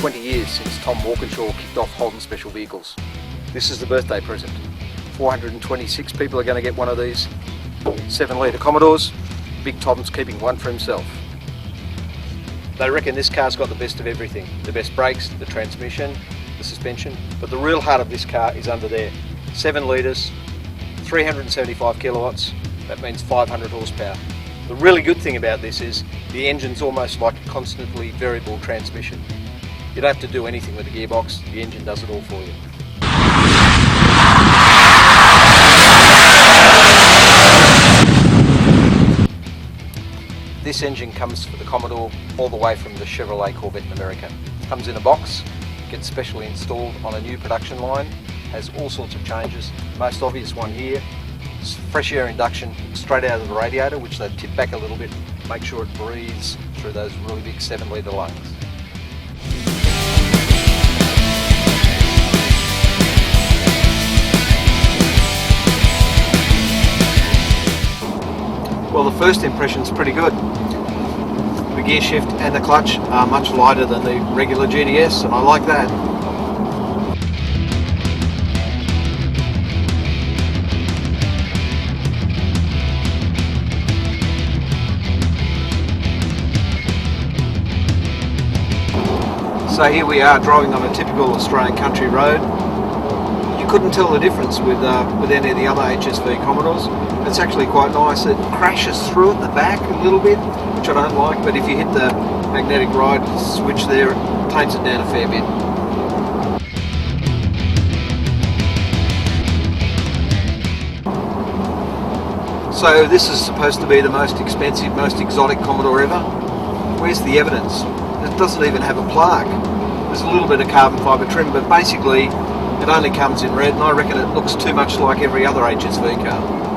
20 years since Tom Walkinshaw kicked off Holden Special Vehicles. This is the birthday present. 426 people are going to get one of these 7-litre Commodores. Big Tom's keeping one for himself. They reckon this car's got the best of everything. The best brakes, the transmission, the suspension. But the real heart of this car is under there. 7 litres, 375 kilowatts. That means 500 horsepower. The really good thing about this is the engine's almost like a constantly variable transmission. You don't have to do anything with the gearbox, the engine does it all for you. This engine comes for the Commodore all the way from the Chevrolet Corvette in America. It comes in a box, gets specially installed on a new production line, has all sorts of changes. The most obvious one here is fresh air induction straight out of the radiator, which they tip back a little bit, make sure it breathes through those really big 7-litre lungs. Well, the first impression's pretty good. The gear shift and the clutch are much lighter than the regular GTS, and I like that. So here we are driving on a typical Australian country road. You couldn't tell the difference with any of the other HSV Commodores. It's actually quite nice. It crashes through at the back a little bit, which I don't like, but if you hit the magnetic ride switch there, it tames it down a fair bit. So this is supposed to be the most expensive, most exotic Commodore ever. Where's the evidence? It doesn't even have a plaque. There's a little bit of carbon fibre trim, but basically it only comes in red, and I reckon it looks too much like every other HSV car.